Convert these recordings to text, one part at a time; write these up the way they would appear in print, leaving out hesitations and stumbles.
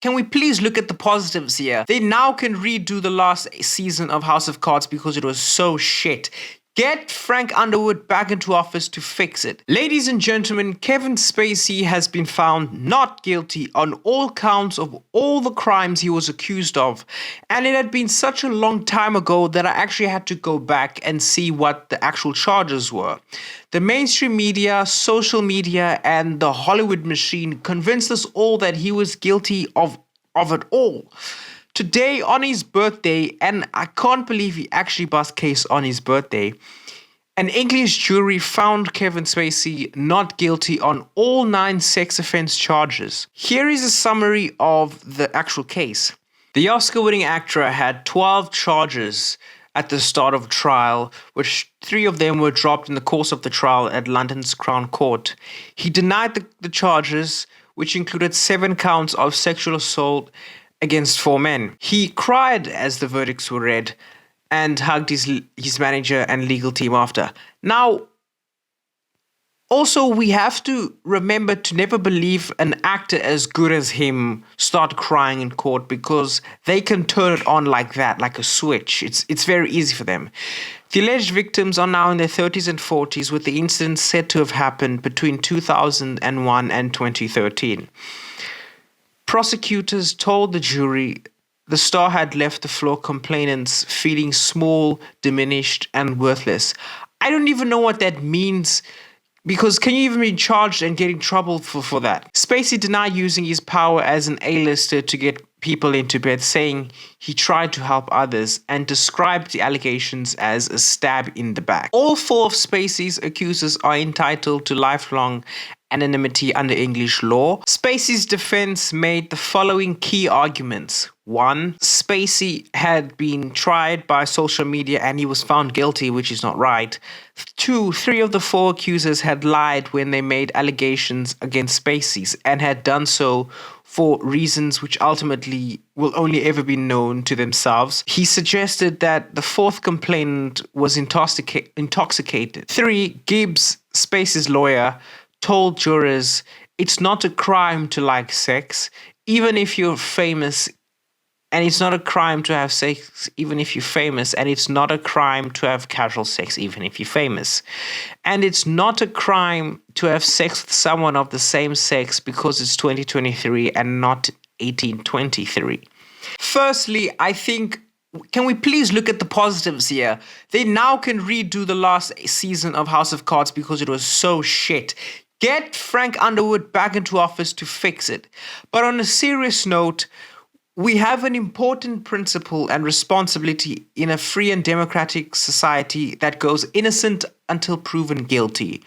Can we please look at the positives here? They now can redo the last season of House of Cards because it was so shit. Get Frank Underwood back into office to fix it. Ladies and gentlemen, Kevin Spacey has been found not guilty on all counts of all the crimes he was accused of. And it had been such a long time ago that I actually had to go back and see what the actual charges were. The mainstream media, social media, and the Hollywood machine convinced us all that he was guilty of it all. Today, on his birthday, and I can't believe he actually bust case on his birthday, an English jury found Kevin Spacey not guilty on all 9 sex offense charges. Here is a summary of the actual case. The Oscar-winning actor had 12 charges at the start of trial, which 3 of them were dropped in the course of the trial at London's Crown Court. He denied the charges, which included 7 counts of sexual assault against 4 men. He cried as the verdicts were read and hugged his manager and legal team after. Now, also, we have to remember to never believe an actor as good as him start crying in court, because they can turn it on like that, like a switch. It's very easy for them. The alleged victims are now in their 30s and 40s, with the incidents said to have happened between 2001 and 2013. Prosecutors told the jury the star had left the floor complainants feeling small, diminished, and worthless. I don't even know what that means, because can you even be charged and get in trouble for that? Spacey denied using his power as an A-lister to get people into bed, saying he tried to help others, and described the allegations as a stab in the back. All 4 of Spacey's accusers are entitled to lifelong anonymity under English law. Spacey's defense made the following key arguments. 1. Spacey had been tried by social media and he was found guilty, which is not right. 2. 3 of the 4 accusers had lied when they made allegations against Spacey and had done so for reasons which ultimately will only ever be known to themselves. He suggested that the 4th complainant was intoxicated. 3. Gibbs, Spacey's lawyer, told jurors it's not a crime to like sex, even if you're famous, and it's not a crime to have sex even if you're famous, and it's not a crime to have casual sex even if you're famous, and it's not a crime to have sex with someone of the same sex because it's 2023 and not 1823. Firstly, I think, can we please look at the positives here? They now can redo the last season of House of Cards because it was so shit. Get Frank Underwood back into office to fix it. But on a serious note, we have an important principle and responsibility in a free and democratic society that goes innocent until proven guilty.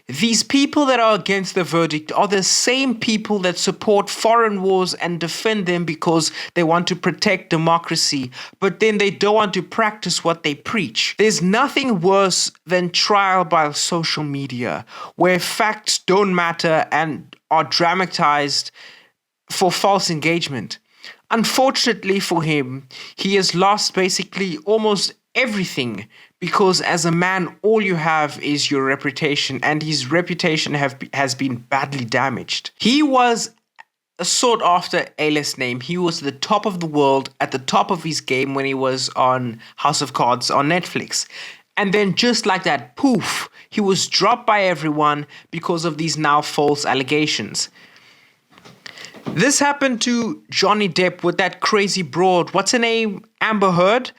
These people that are against the verdict are the same people that support foreign wars and defend them because they want to protect democracy, but then they don't want to practice what they preach. There's nothing worse than trial by social media, where facts don't matter and are dramatized for false engagement. Unfortunately for him, he has lost basically almost everything, because as a man, all you have is your reputation, and his reputation has been badly damaged. He was a sought-after A-list name. He was the top of the world, at the top of his game when he was on House of Cards on Netflix. And then just like that, poof, he was dropped by everyone because of these now false allegations. This happened to Johnny Depp with that crazy broad, what's her name, Amber Heard,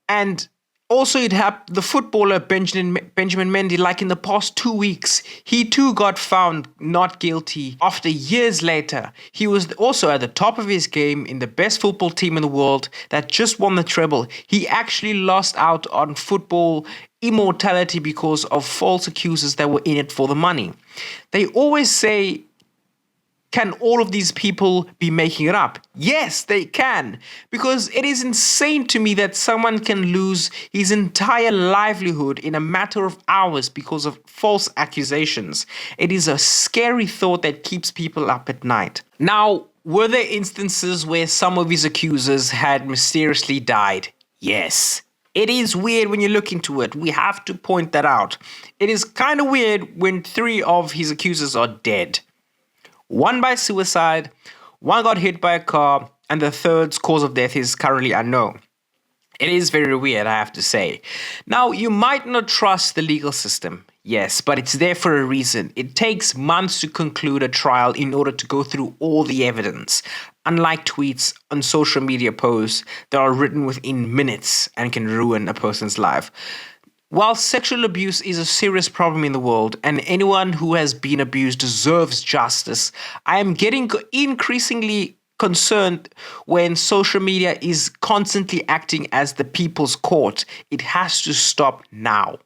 and also it happened the footballer Benjamin Mendy, like in the past 2 weeks. He too got found not guilty after years later. He was also at the top of his game in the best football team in the world that just won the treble. He actually lost out on football immortality because of false accusers that were in it for the money. They always say, can all of these people be making it up? Yes, they can. Because it is insane to me that someone can lose his entire livelihood in a matter of hours because of false accusations. It is a scary thought that keeps people up at night. Now, were there instances where some of his accusers had mysteriously died? Yes. It is weird when you look into it. We have to point that out. It is kind of weird when 3 of his accusers are dead. 1 by suicide, One got hit by a car, and the third's cause of death is currently unknown. It is very weird, I have to say. Now, you might not trust the legal system, yes, but it's there for a reason. It takes months to conclude a trial in order to go through all the evidence. Unlike tweets on social media posts that are written within minutes and can ruin a person's life. While sexual abuse is a serious problem in the world and anyone who has been abused deserves justice, I am getting increasingly concerned when social media is constantly acting as the people's court. It has to stop now.